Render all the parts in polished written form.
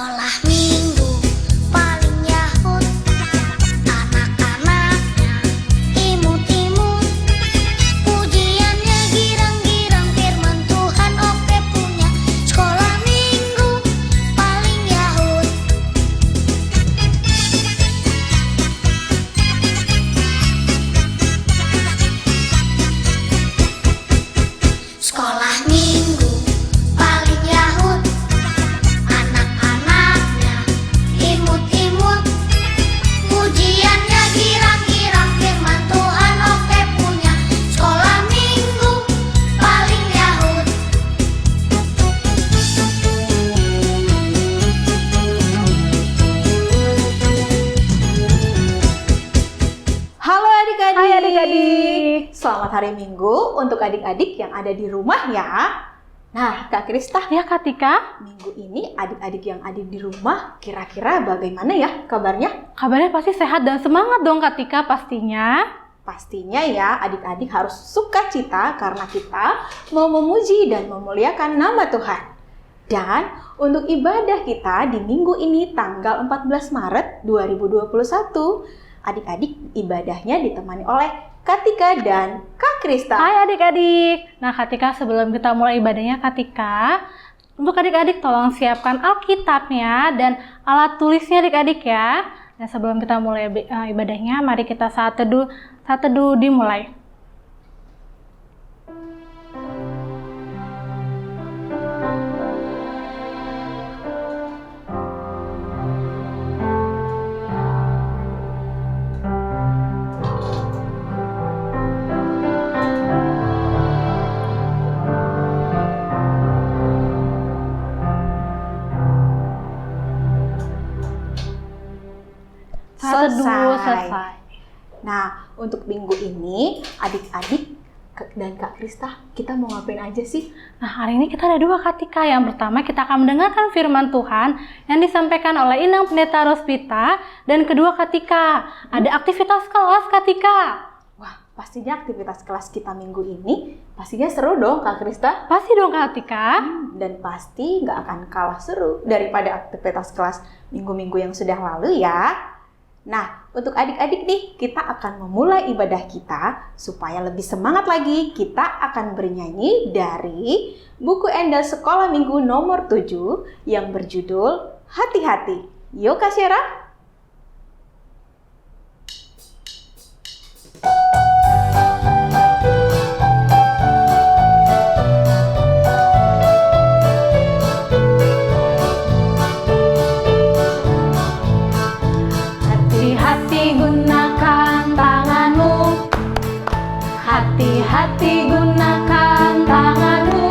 Sekolah minggu paling yahut, anak-anaknya imut-imut, pujiannya girang-girang, firman Tuhan oke punya. Sekolah minggu paling yahut. Sekolah minggu paling yahut, anak-anaknya imut-imut, pujiannya girang-girang, firman Tuhan oke punya. Sekolah minggu paling yahut. Halo adik-adik. Hai adik-adik. Selamat hari Minggu untuk adik-adik yang ada di rumah ya. Nah, Kak Krista, Ya Kak Tika, minggu ini adik-adik yang ada di rumah kira-kira bagaimana ya kabarnya? kabarnya pasti sehat dan semangat dong Kak Tika pastinya. Pastinya ya adik-adik harus sukacita karena kita mau memuji dan memuliakan nama Tuhan. Dan untuk ibadah kita di minggu ini tanggal 14 Maret 2021, adik-adik ibadahnya ditemani oleh Kak Tika dan Kak Krista. Hai adik-adik. Nah Kak Tika, sebelum kita mulai ibadahnya Kak Tika, untuk adik-adik tolong siapkan Alkitabnya dan alat tulisnya adik-adik ya. Dan sebelum kita mulai ibadahnya, mari kita saat teduh dimulai. Saat teduh selesai. Nah, untuk minggu ini adik-adik dan Kak Krista, kita mau ngapain aja sih? Nah, hari ini kita ada dua Kak Tika. Yang pertama, kita akan mendengarkan firman Tuhan yang disampaikan oleh Inang Pendeta Rospita. Dan kedua Kak Tika, ada aktivitas kelas Kak Tika. Wah, pastinya aktivitas kelas kita minggu ini pastinya seru dong Kak Krista. Pasti dong Kak Tika. Dan pasti nggak akan kalah seru daripada aktivitas kelas minggu-minggu yang sudah lalu ya. Nah, untuk adik-adik nih, kita akan memulai ibadah kita supaya lebih semangat lagi. Kita akan bernyanyi dari buku Endel Sekolah Minggu nomor 7 yang berjudul Hati-Hati. Yuk Kak Syera. Hati-hati gunakan tanganmu. Hati-hati gunakan tanganmu.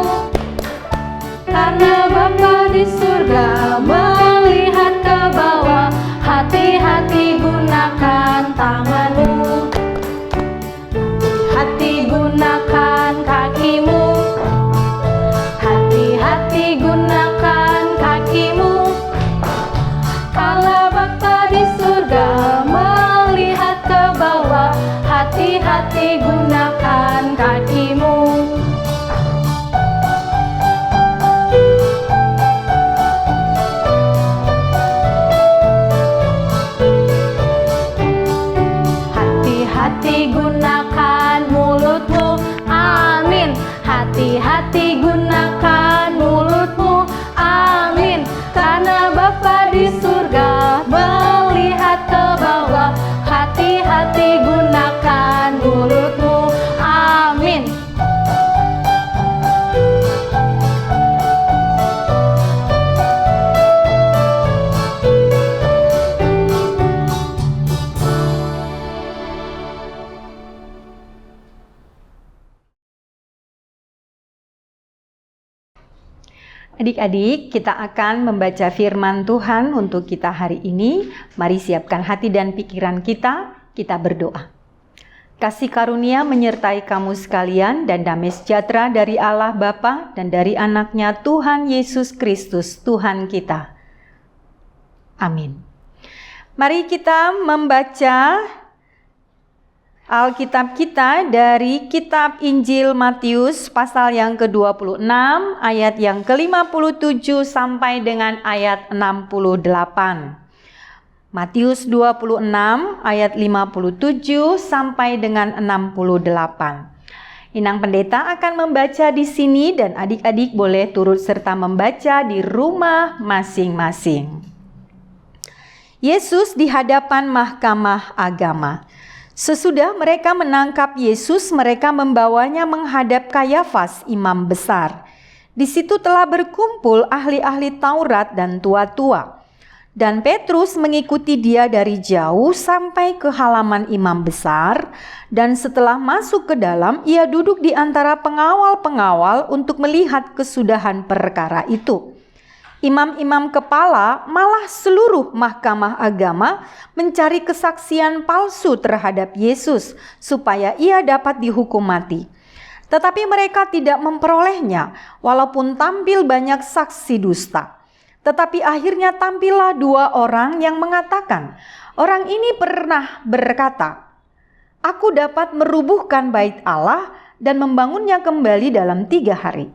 Karena Bapa di surga melihat ke bawah. Hati-hati gunakan tanganmu. Hati gunakan kakimu. Hati-hati gunakan kakimu. Kalau Bapa di surga melihat ke bawah, hati-hati gunakan kakimu. Hati-hati gunakan mulutmu, amin. Hati-hati gunakan mulutmu, amin. Karena Bapa di surga melihat ke bawah, hati-hati gunakan mulutmu, amin. Adik-adik, kita akan membaca firman Tuhan untuk kita hari ini. Mari siapkan hati dan pikiran kita berdoa. Kasih karunia menyertai kamu sekalian dan damai sejahtera dari Allah Bapa dan dari anaknya Tuhan Yesus Kristus, Tuhan kita. Amin. Mari kita membaca Alkitab kita dari kitab Injil Matius pasal yang ke-26 ayat yang ke-57 sampai dengan ayat 68. Matius 26 ayat 57 sampai dengan 68. Inang Pendeta akan membaca di sini dan adik-adik boleh turut serta membaca di rumah masing-masing. Yesus di hadapan mahkamah agama. Sesudah mereka menangkap Yesus, mereka membawanya menghadap Kayafas, imam besar. Di situ telah berkumpul ahli-ahli Taurat dan tua-tua. Dan Petrus mengikuti dia dari jauh sampai ke halaman imam besar, dan setelah masuk ke dalam, ia duduk di antara pengawal-pengawal untuk melihat kesudahan perkara itu. Imam-imam kepala, malah seluruh mahkamah agama mencari kesaksian palsu terhadap Yesus supaya ia dapat dihukum mati. Tetapi mereka tidak memperolehnya, walaupun tampil banyak saksi dusta. Tetapi akhirnya tampillah 2 orang yang mengatakan, orang ini pernah berkata, "Aku dapat merubuhkan bait Allah dan membangunnya kembali dalam 3 hari."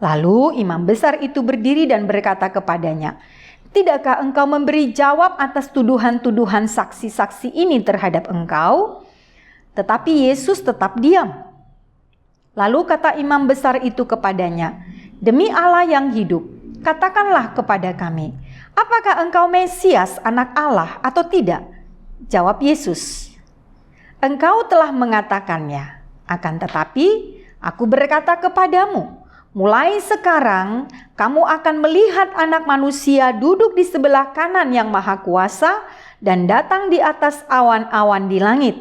Lalu imam besar itu berdiri dan berkata kepadanya, "Tidakkah engkau memberi jawab atas tuduhan-tuduhan saksi-saksi ini terhadap engkau?" Tetapi Yesus tetap diam. Lalu kata imam besar itu kepadanya, "Demi Allah yang hidup, katakanlah kepada kami, apakah engkau Mesias, anak Allah atau tidak?" Jawab Yesus, "Engkau telah mengatakannya, akan tetapi aku berkata kepadamu, mulai sekarang kamu akan melihat Anak Manusia duduk di sebelah kanan Yang Maha Kuasa dan datang di atas awan-awan di langit."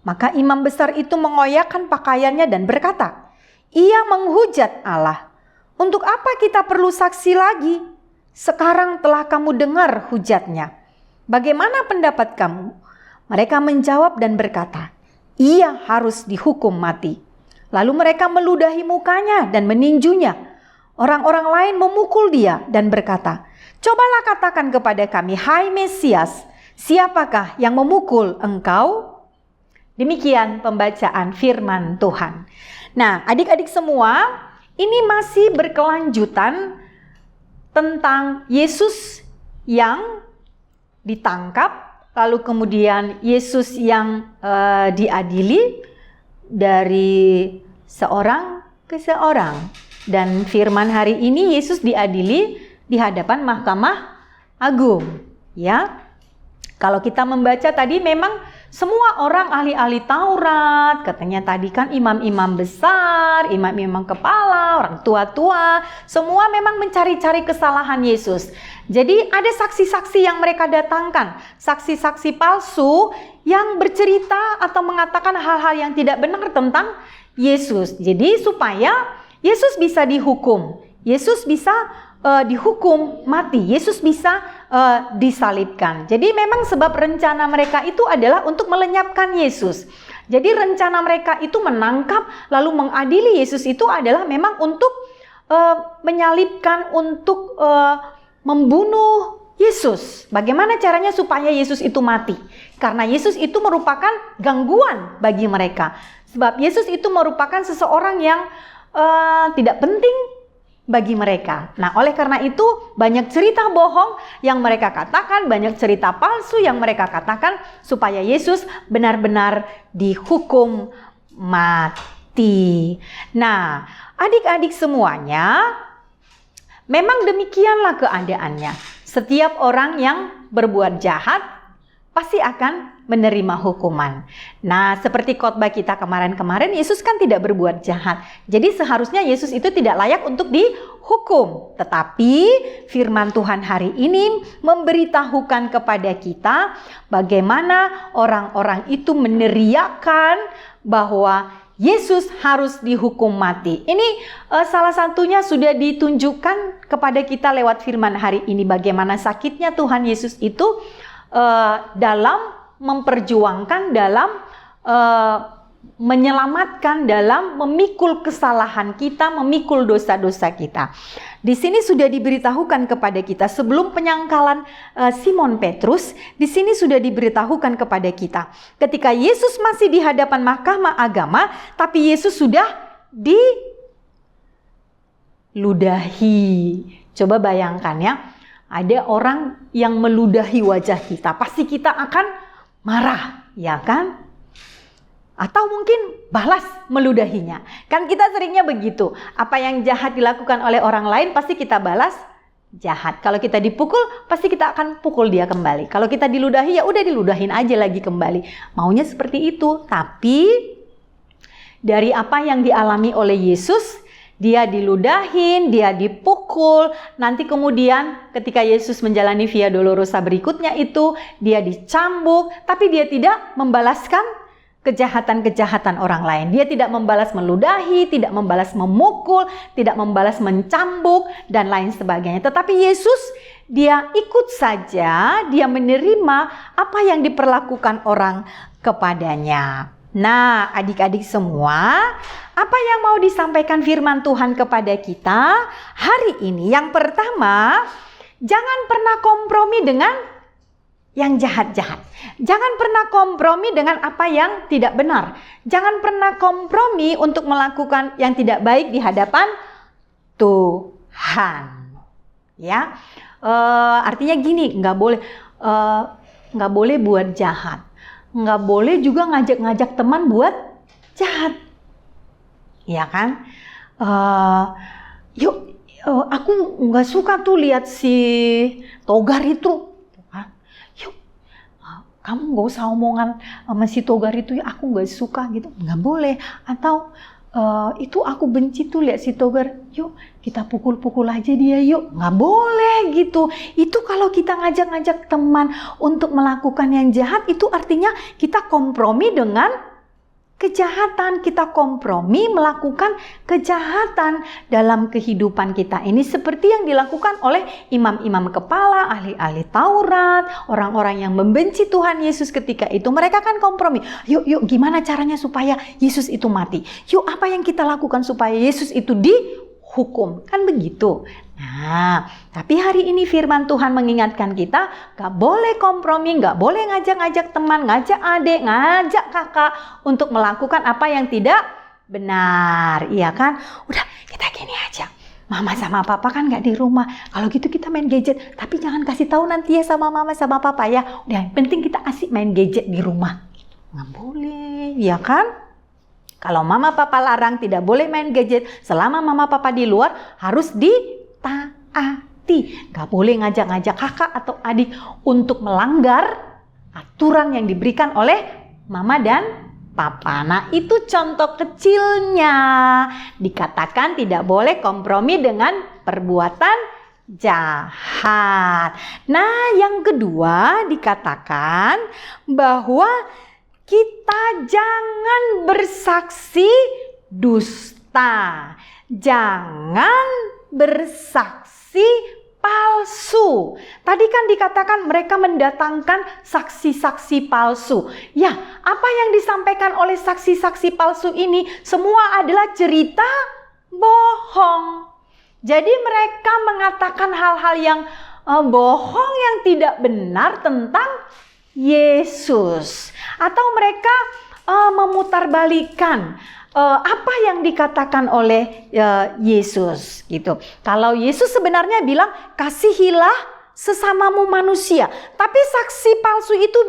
Maka imam besar itu mengoyakkan pakaiannya dan berkata, "Ia menghujat Allah. Untuk apa kita perlu saksi lagi? Sekarang telah kamu dengar hujatnya. Bagaimana pendapat kamu?" Mereka menjawab dan berkata, "Ia harus dihukum mati." Lalu mereka meludahi mukanya dan meninjunya. Orang-orang lain memukul dia dan berkata, "Cobalah katakan kepada kami, hai Mesias, siapakah yang memukul engkau?" Demikian pembacaan firman Tuhan. Nah, adik-adik semua, ini masih berkelanjutan tentang Yesus yang ditangkap, lalu kemudian Yesus yang diadili dari seorang ke seorang. Dan firman hari ini Yesus diadili di hadapan Mahkamah Agung. Ya, kalau kita membaca tadi memang semua orang ahli-ahli Taurat, katanya tadi kan imam-imam besar, imam-imam kepala, orang tua-tua, semua memang mencari-cari kesalahan Yesus. Jadi ada saksi-saksi yang mereka datangkan, saksi-saksi palsu yang bercerita atau mengatakan hal-hal yang tidak benar tentang Yesus. Jadi supaya Yesus bisa dihukum, Yesus bisa dihukum mati, Yesus bisa disalibkan. Jadi memang sebab rencana mereka itu adalah untuk melenyapkan Yesus. Jadi rencana mereka itu menangkap lalu mengadili Yesus itu adalah memang untuk menyalibkan, untuk membunuh Yesus. Bagaimana caranya supaya Yesus itu mati? Karena Yesus itu merupakan gangguan bagi mereka. Sebab Yesus itu merupakan seseorang yang tidak penting bagi mereka. Nah, oleh karena itu banyak cerita bohong yang mereka katakan, banyak cerita palsu yang mereka katakan supaya Yesus benar-benar dihukum mati. Nah, adik-adik semuanya, memang demikianlah keadaannya. Setiap orang yang berbuat jahat pasti akan menerima hukuman. Nah, seperti khotbah kita kemarin-kemarin, Yesus kan tidak berbuat jahat. Jadi seharusnya Yesus itu tidak layak untuk dihukum. Tetapi firman Tuhan hari ini memberitahukan kepada kita bagaimana orang-orang itu meneriakkan bahwa Yesus harus dihukum mati. Ini salah satunya sudah ditunjukkan kepada kita lewat firman hari ini. Bagaimana sakitnya Tuhan Yesus itu dalam memperjuangkan, dalam menyelamatkan dalam memikul kesalahan kita, memikul dosa-dosa kita. Di sini sudah diberitahukan kepada kita sebelum penyangkalan Simon Petrus, di sini sudah diberitahukan kepada kita. Ketika Yesus masih di hadapan mahkamah agama, tapi Yesus sudah diludahi. Coba bayangkan ya, ada orang yang meludahi wajah kita, pasti kita akan marah, ya kan? Atau mungkin balas meludahinya. Kan kita seringnya begitu. Apa yang jahat dilakukan oleh orang lain pasti kita balas jahat. Kalau kita dipukul pasti kita akan pukul dia kembali. Kalau kita diludahi ya udah diludahin aja lagi kembali. Maunya seperti itu. Tapi dari apa yang dialami oleh Yesus, dia diludahin, dia dipukul. Nanti kemudian ketika Yesus menjalani Via Dolorosa berikutnya itu, dia dicambuk. Tapi dia tidak membalaskan kejahatan-kejahatan orang lain. Dia tidak membalas meludahi, tidak membalas memukul, tidak membalas mencambuk, dan lain sebagainya. Tetapi Yesus, dia ikut saja, dia menerima apa yang diperlakukan orang kepadanya. Nah, adik-adik semua, apa yang mau disampaikan firman Tuhan kepada kita hari ini? Yang pertama, jangan pernah kompromi dengan yang jahat-jahat. Jangan pernah kompromi dengan apa yang tidak benar. Jangan pernah kompromi untuk melakukan yang tidak baik di hadapan Tuhan. Ya, artinya gini, nggak boleh buat jahat. Nggak boleh juga ngajak-ngajak teman buat jahat. Ya kan? Aku nggak suka tuh lihat si Togar itu. Kamu gak usah omongan sama si Togar itu, ya aku gak suka gitu, nggak boleh. Atau itu aku benci tuh lihat si Togar, yuk kita pukul-pukul aja dia yuk, nggak boleh gitu. Itu kalau kita ngajak-ngajak teman untuk melakukan yang jahat, itu artinya kita kompromi dengan kejahatan, kita kompromi melakukan kejahatan dalam kehidupan kita ini, seperti yang dilakukan oleh imam-imam kepala, ahli-ahli Taurat, orang-orang yang membenci Tuhan Yesus ketika itu. Mereka kan kompromi, yuk gimana caranya supaya Yesus itu mati, yuk apa yang kita lakukan supaya Yesus itu dihukum, kan begitu. Nah, tapi hari ini firman Tuhan mengingatkan kita, gak boleh kompromi, gak boleh ngajak-ngajak teman, ngajak adik, ngajak kakak untuk melakukan apa yang tidak benar, iya kan? Udah, kita gini aja, mama sama papa kan gak di rumah, kalau gitu kita main gadget, tapi jangan kasih tahu nanti ya sama mama sama papa ya. Udah, yang penting kita asik main gadget di rumah. Gak boleh, iya kan? Kalau mama papa larang tidak boleh main gadget, selama mama papa di luar harus ditaati. Gak boleh ngajak-ngajak kakak atau adik untuk melanggar aturan yang diberikan oleh mama dan papa. Nah, itu contoh kecilnya. Dikatakan tidak boleh kompromi dengan perbuatan jahat. Nah, yang kedua dikatakan bahwa kita jangan bersaksi dusta. Jangan bersaksi palsu. Tadi kan dikatakan mereka mendatangkan saksi-saksi palsu. Ya, apa yang disampaikan oleh saksi-saksi palsu ini semua adalah cerita bohong. Jadi mereka mengatakan hal-hal yang bohong, yang tidak benar tentang Yesus. Atau mereka memutarbalikkan apa yang dikatakan oleh Yesus gitu. Kalau Yesus sebenarnya bilang kasihilah sesamamu manusia, tapi saksi palsu itu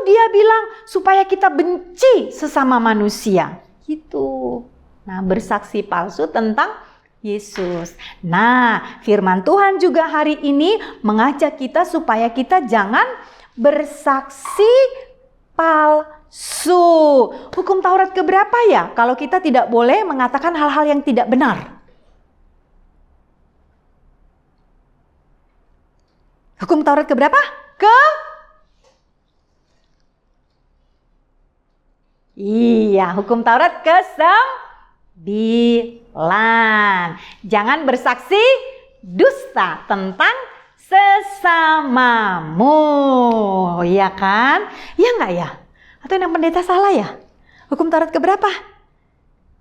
dia bilang supaya kita benci sesama manusia gitu. Nah, bersaksi palsu tentang Yesus. Nah, firman Tuhan juga hari ini mengajak kita supaya kita jangan bersaksi palsu. Hukum Taurat keberapa ya? Kalau kita tidak boleh mengatakan hal-hal yang tidak benar. Hukum Taurat keberapa? Iya, hukum Taurat ke-9. Jangan bersaksi dusta tentang sesamamu, ya kan? Ya enggak ya? Atau yang pendeta salah ya? Hukum Taurat keberapa?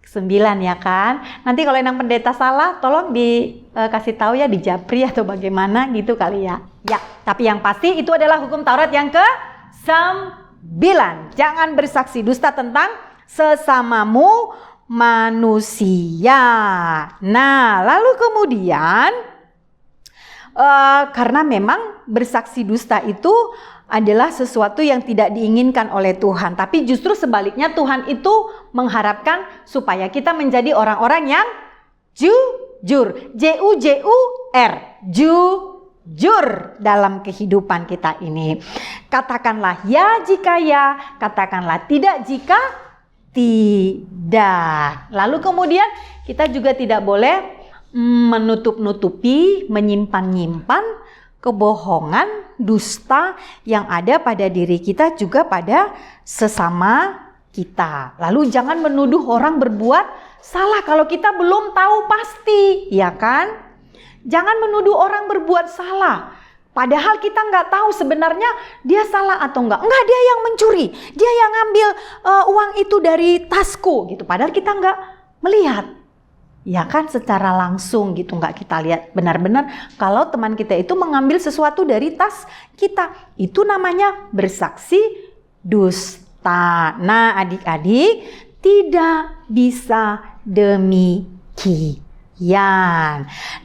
9 ya kan? Nanti kalau yang pendeta salah, tolong dikasih tahu ya di Japri atau bagaimana gitu kali ya. Ya, tapi yang pasti itu adalah hukum Taurat yang ke-9. Jangan bersaksi dusta tentang sesamamu manusia. Nah, lalu kemudian karena memang bersaksi dusta itu adalah sesuatu yang tidak diinginkan oleh Tuhan. Tapi justru sebaliknya Tuhan itu mengharapkan supaya kita menjadi orang-orang yang jujur. J-U-J-U-R. Jujur dalam kehidupan kita ini. Katakanlah ya jika ya, katakanlah tidak jika tidak. Lalu kemudian kita juga tidak boleh menutup-nutupi, menyimpan-nyimpan kebohongan, dusta yang ada pada diri kita juga pada sesama kita. Lalu jangan menuduh orang berbuat salah kalau kita belum tahu pasti, ya kan? Jangan menuduh orang berbuat salah. Padahal kita nggak tahu sebenarnya dia salah atau enggak. Enggak, dia yang mencuri, dia yang ngambil uang itu dari tasku gitu. Padahal kita nggak melihat. Ya kan, secara langsung gitu nggak kita lihat benar-benar kalau teman kita itu mengambil sesuatu dari tas kita. Itu namanya bersaksi dusta. Nah adik-adik, tidak bisa demikian.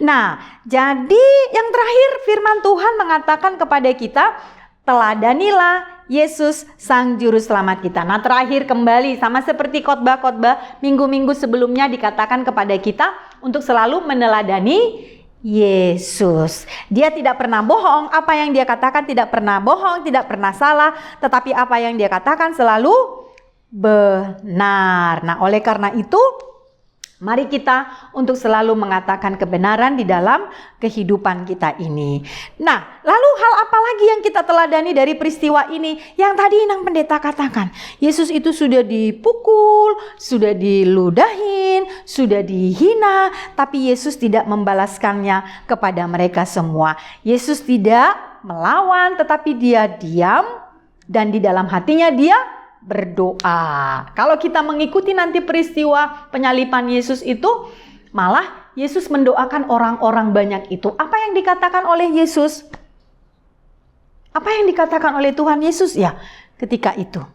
Nah jadi yang terakhir firman Tuhan mengatakan kepada kita, teladanilah Yesus Sang Juru Selamat kita. Nah terakhir kembali sama seperti khotbah-khotbah minggu-minggu sebelumnya dikatakan kepada kita untuk selalu meneladani Yesus. Dia tidak pernah bohong, apa yang dia katakan tidak pernah bohong, tidak pernah salah, tetapi apa yang dia katakan selalu benar. Nah oleh karena itu mari kita untuk selalu mengatakan kebenaran di dalam kehidupan kita ini. Nah, lalu hal apa lagi yang kita teladani dari peristiwa ini? Yang tadi Inang Pendeta katakan, Yesus itu sudah dipukul, sudah diludahin, sudah dihina, tapi Yesus tidak membalaskannya kepada mereka semua. Yesus tidak melawan, tetapi dia diam dan di dalam hatinya dia berdoa. Kalau kita mengikuti nanti peristiwa penyaliban Yesus itu, malah Yesus mendoakan orang-orang banyak itu. Apa yang dikatakan oleh Yesus? Apa yang dikatakan oleh Tuhan Yesus ya ketika itu?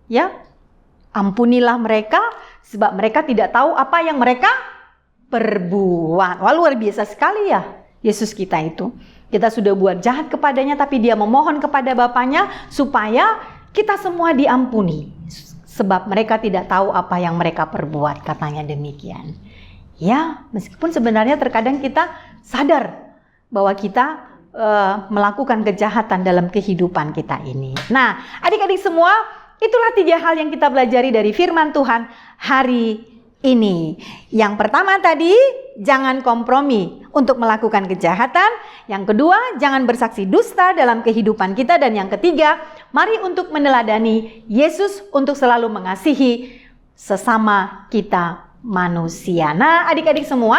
Ya, ampunilah mereka sebab mereka tidak tahu apa yang mereka perbuat. Wah, luar biasa sekali ya Yesus kita itu. Kita sudah buat jahat kepadanya tapi dia memohon kepada Bapaknya supaya kita semua diampuni, sebab mereka tidak tahu apa yang mereka perbuat, katanya demikian. Ya, meskipun sebenarnya terkadang kita sadar bahwa kita melakukan kejahatan dalam kehidupan kita ini. Nah, adik-adik semua, itulah 3 hal yang kita pelajari dari firman Tuhan hari ini. Yang pertama tadi, jangan kompromi untuk melakukan kejahatan. Yang kedua, jangan bersaksi dusta dalam kehidupan kita. Dan yang ketiga, mari untuk meneladani Yesus untuk selalu mengasihi sesama kita manusia. Nah, adik-adik semua,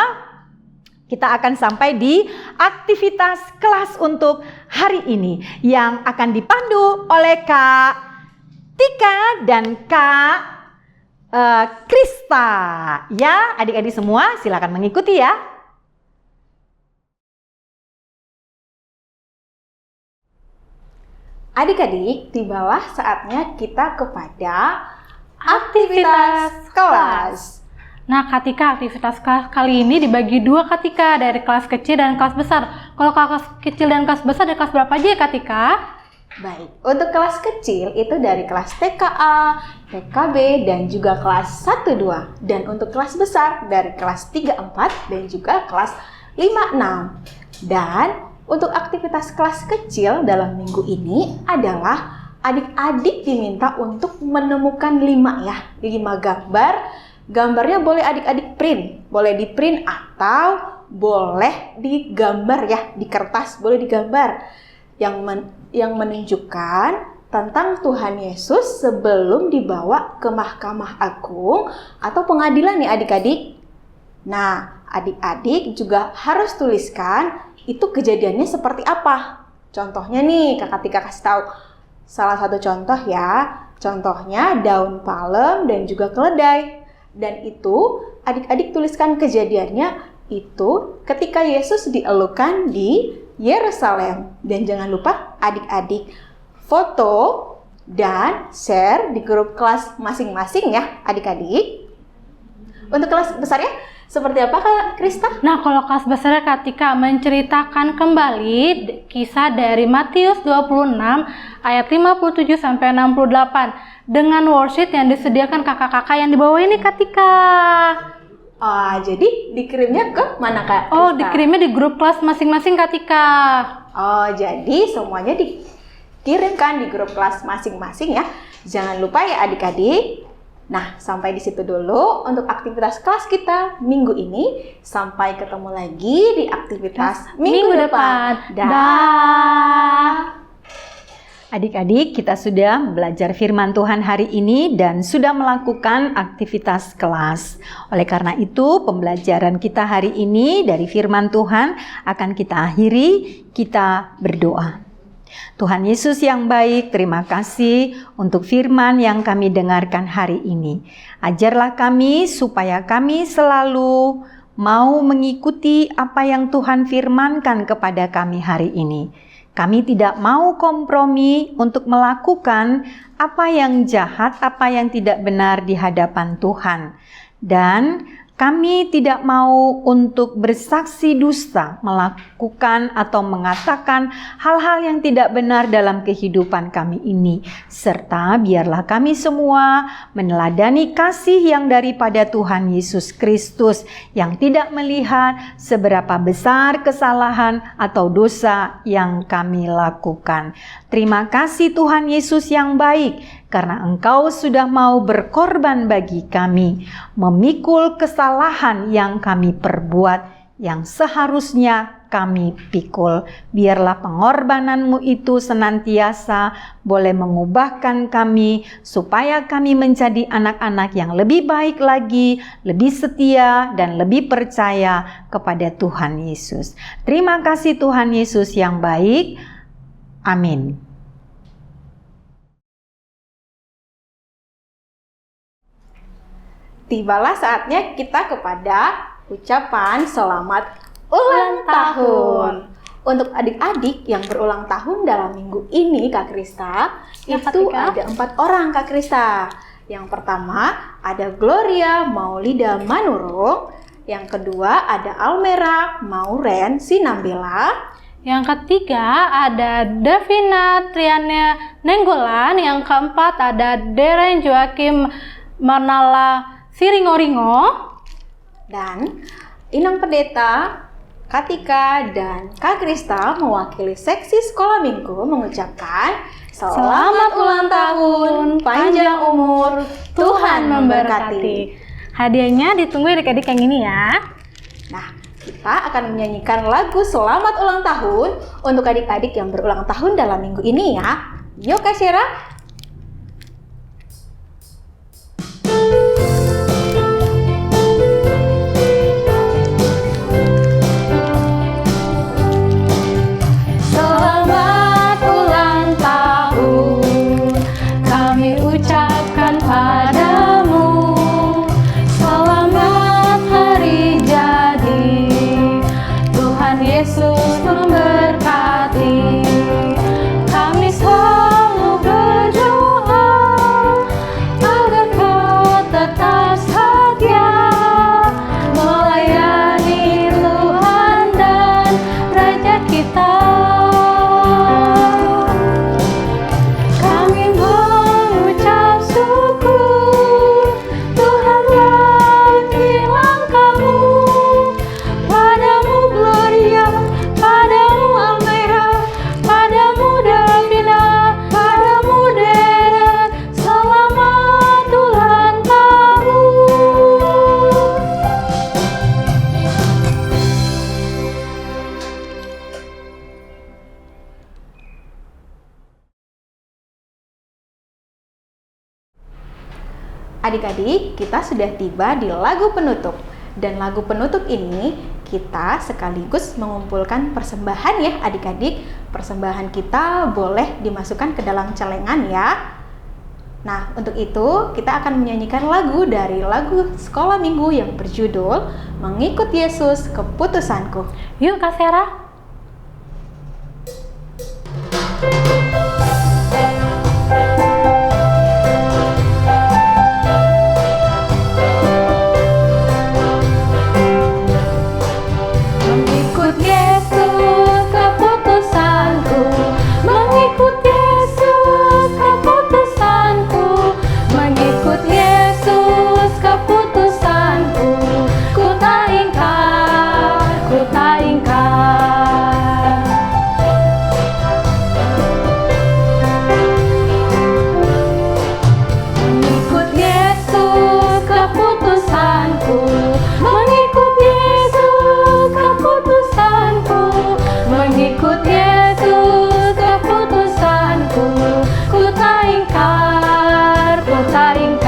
kita akan sampai di aktivitas kelas untuk hari ini yang akan dipandu oleh Kak Tika dan Kak Krista. Ya, adik-adik semua silakan mengikuti ya. Adik-adik, tibalah saatnya kita kepada aktivitas kelas. Nah, Katika, aktivitas kelas kali ini dibagi 2, Katika, dari kelas kecil dan kelas besar. Kalau kelas kecil dan kelas besar, dari kelas berapa aja ya, Katika? Baik, untuk kelas kecil itu dari kelas TKA, TKB, dan juga kelas 1-2. Dan untuk kelas besar dari kelas 3-4 dan juga kelas 5-6. Dan untuk aktivitas kelas kecil dalam minggu ini adalah adik-adik diminta untuk menemukan 5 ya, 5 gambar. Gambarnya boleh adik-adik print, boleh di print atau boleh digambar ya, di kertas boleh digambar. Yang menunjukkan tentang Tuhan Yesus sebelum dibawa ke Mahkamah Agung atau pengadilan nih adik-adik. Nah, adik-adik juga harus tuliskan itu kejadiannya seperti apa. Contohnya nih, Kakak Tika kasih tahu. Salah satu contoh ya, Contohnya daun palem dan juga keledai. Dan itu adik-adik tuliskan kejadiannya itu ketika Yesus dielukan di Yerusalem. Dan jangan lupa adik-adik foto dan share di grup kelas masing-masing ya adik-adik. Untuk kelas besarnya seperti apa Kak Krista? Nah, kalau kelas besar Katika menceritakan kembali kisah dari Matius 26 ayat 57 sampai 68 dengan worksheet yang disediakan kakak-kakak yang di bawah ini Katika. Jadi dikirimnya ke mana Kak Krista? Oh, dikirimnya di grup kelas masing-masing Katika. Jadi semuanya dikirimkan di grup kelas masing-masing ya. Jangan lupa ya adik-adik. Nah, sampai di situ dulu untuk aktivitas kelas kita minggu ini. Sampai ketemu lagi di aktivitas minggu depan. Dah. Adik-adik, kita sudah belajar firman Tuhan hari ini dan sudah melakukan aktivitas kelas. Oleh karena itu, pembelajaran kita hari ini dari firman Tuhan akan kita akhiri, kita berdoa. Tuhan Yesus yang baik, terima kasih untuk firman yang kami dengarkan hari ini. Ajarlah kami supaya kami selalu mau mengikuti apa yang Tuhan firmankan kepada kami hari ini. Kami tidak mau kompromi untuk melakukan apa yang jahat, apa yang tidak benar di hadapan Tuhan. Dan kami tidak mau untuk bersaksi dusta, melakukan atau mengatakan hal-hal yang tidak benar dalam kehidupan kami ini. Serta biarlah kami semua meneladani kasih yang daripada Tuhan Yesus Kristus yang tidak melihat seberapa besar kesalahan atau dosa yang kami lakukan. Terima kasih Tuhan Yesus yang baik, karena Engkau sudah mau berkorban bagi kami, memikul kesalahan yang kami perbuat, yang seharusnya kami pikul. Biarlah pengorbanan-Mu itu senantiasa boleh mengubahkan kami, supaya kami menjadi anak-anak yang lebih baik lagi, lebih setia, dan lebih percaya kepada Tuhan Yesus. Terima kasih Tuhan Yesus yang baik. Amin. Tibalah saatnya kita kepada ucapan selamat ulang tahun. Untuk adik-adik yang berulang tahun dalam minggu ini Kak Krista, Ya, itu Katika. ada 4 orang Kak Krista. Yang pertama ada Gloria Maulida Manurung. Yang kedua ada Almera Mauren Sinambela. Yang ketiga ada Davina Triana Nenggolan. Yang keempat ada Deren Joakim Manala Siringoringo. Dan Inang Pendeta, Katika, dan Kak Krista mewakili seksi sekolah minggu mengucapkan selamat ulang tahun, panjang umur, Tuhan memberkati. Hadiahnya ditunggu adik-adik yang ini ya. Nah, kita akan menyanyikan lagu selamat ulang tahun untuk adik-adik yang berulang tahun dalam minggu ini ya. Yuk Kak Syera. Selamat ulang tahun kami ucapkan padamu. Selamat hari jadi, Tuhan Yesus memberkati. Kami selalu berdoa agar kau tetap setia melayani Tuhan dan Raja kita. Kami mengucap syukur, Tuhanlah bilang kamu. Padamu Gloria, padamu Almera, padamu Davina, padamu Deren. Selamat ulang tahun. Adik-adik, kita sudah tiba di lagu penutup. Dan lagu penutup ini kita sekaligus mengumpulkan persembahan ya adik-adik. Persembahan kita boleh dimasukkan ke dalam celengan ya. Nah, untuk itu kita akan menyanyikan lagu dari lagu sekolah minggu yang berjudul Mengikut Yesus Keputusanku. Yuk Kak Sarah. Mengikut Yesus keputusanku, mengikut Yesus keputusanku, mengikut Yesus keputusanku, ku tak ingkar, ku tak ingkar. Mengikut Yesus keputusanku, mengikut Yesus keputusanku, mengikut Yesus keputusanku, ku tak ingkar, ku tak ingkar.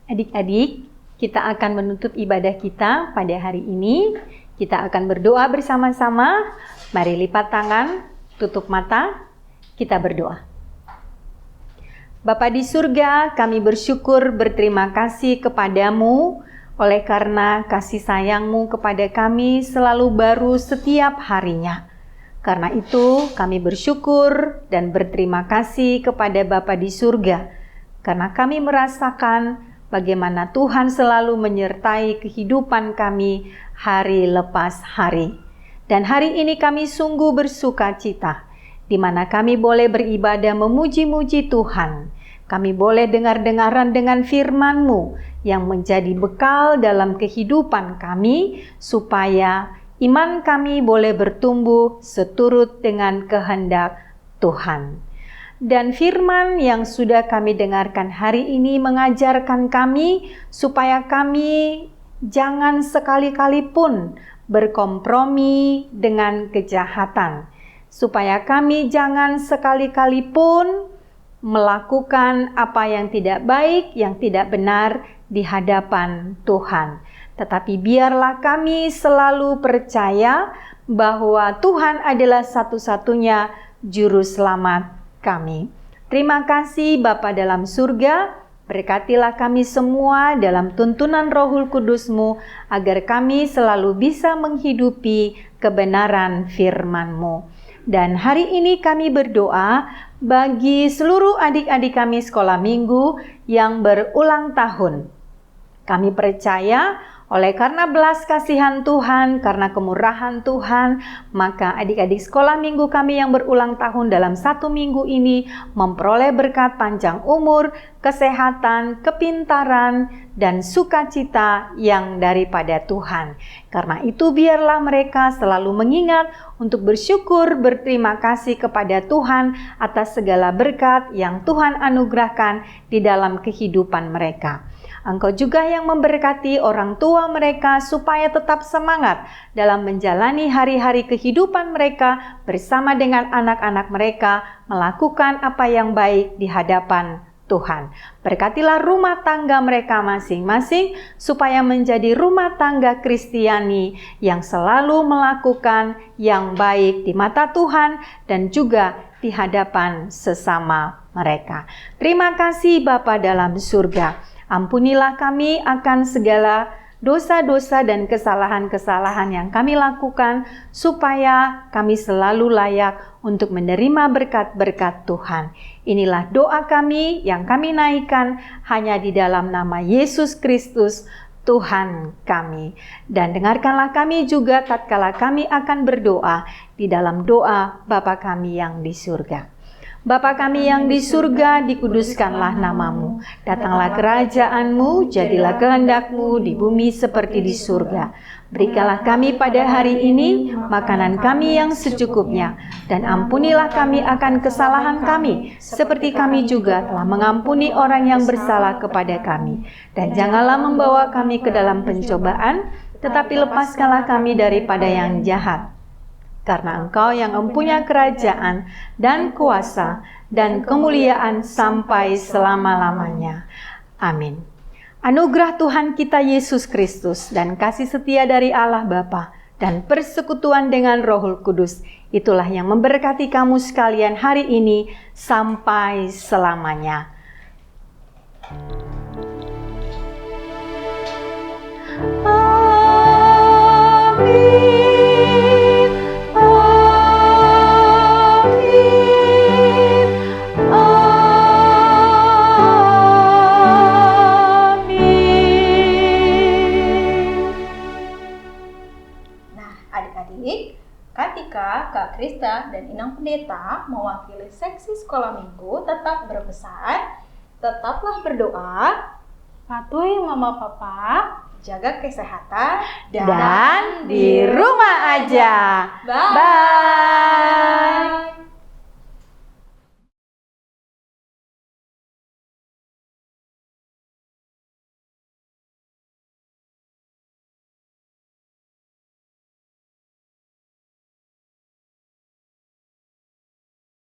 Adik-adik, kita akan menutup ibadah kita pada hari ini. Kita akan berdoa bersama-sama. Mari lipat tangan, tutup mata, kita berdoa. Bapa di surga, kami bersyukur berterima kasih kepadamu oleh karena kasih sayang-Mu kepada kami selalu baru setiap harinya. Karena itu kami bersyukur dan berterima kasih kepada Bapa di surga karena kami merasakan bagaimana Tuhan selalu menyertai kehidupan kami hari lepas hari. Dan hari ini kami sungguh bersuka cita, di mana kami boleh beribadah memuji-muji Tuhan. Kami boleh dengar-dengaran dengan firman-Mu yang menjadi bekal dalam kehidupan kami, supaya iman kami boleh bertumbuh seturut dengan kehendak Tuhan. Dan firman yang sudah kami dengarkan hari ini mengajarkan kami supaya kami jangan sekali-kali pun berkompromi dengan kejahatan. Supaya kami jangan sekali-kali pun melakukan apa yang tidak baik, yang tidak benar di hadapan Tuhan. Tetapi biarlah kami selalu percaya bahwa Tuhan adalah satu-satunya juru selamat kami. Terima kasih Bapa dalam surga, berkatilah kami semua dalam tuntunan Rohul Kudus-Mu, agar kami selalu bisa menghidupi kebenaran firman-Mu. Dan hari ini kami berdoa bagi seluruh adik-adik kami sekolah minggu yang berulang tahun. Kami percaya oleh karena belas kasihan Tuhan, karena kemurahan Tuhan, maka adik-adik sekolah minggu kami yang berulang tahun dalam 1 minggu ini memperoleh berkat panjang umur, kesehatan, kepintaran, dan sukacita yang daripada Tuhan. Karena itu biarlah mereka selalu mengingat untuk bersyukur, berterima kasih kepada Tuhan atas segala berkat yang Tuhan anugerahkan di dalam kehidupan mereka. Engkau juga yang memberkati orang tua mereka supaya tetap semangat dalam menjalani hari-hari kehidupan mereka bersama dengan anak-anak mereka, melakukan apa yang baik di hadapan Tuhan. Berkatilah rumah tangga mereka masing-masing supaya menjadi rumah tangga Kristiani yang selalu melakukan yang baik di mata Tuhan dan juga di hadapan sesama mereka. Terima kasih Bapa dalam surga. Ampunilah kami akan segala dosa-dosa dan kesalahan-kesalahan yang kami lakukan, supaya kami selalu layak untuk menerima berkat-berkat Tuhan. Inilah doa kami yang kami naikkan hanya di dalam nama Yesus Kristus, Tuhan kami. Dan dengarkanlah kami juga tatkala kami akan berdoa di dalam doa Bapa kami yang di surga. Bapa kami yang di surga, dikuduskanlah namamu. Datanglah kerajaan-Mu, jadilah kehendak-Mu di bumi seperti di surga. Berikanlah kami pada hari ini makanan kami yang secukupnya, dan ampunilah kami akan kesalahan kami, seperti kami juga telah mengampuni orang yang bersalah kepada kami. Dan janganlah membawa kami ke dalam pencobaan, tetapi lepaskanlah kami daripada yang jahat. karena Engkau yang mempunyai kerajaan dan kuasa dan kemuliaan sampai selama-lamanya. Amin. Anugerah Tuhan kita Yesus Kristus dan kasih setia dari Allah Bapa dan persekutuan dengan Roh Kudus, itulah yang memberkati kamu sekalian hari ini sampai selamanya. Amin. Amin. Amin. Nah, adik-adik, ketika Kak Krista dan Inang Pendeta mewakili seksi sekolah minggu tetap berpesan, tetaplah berdoa, Patuhi mama papa. jaga kesehatan, Dan di rumah aja. Bye. Bye.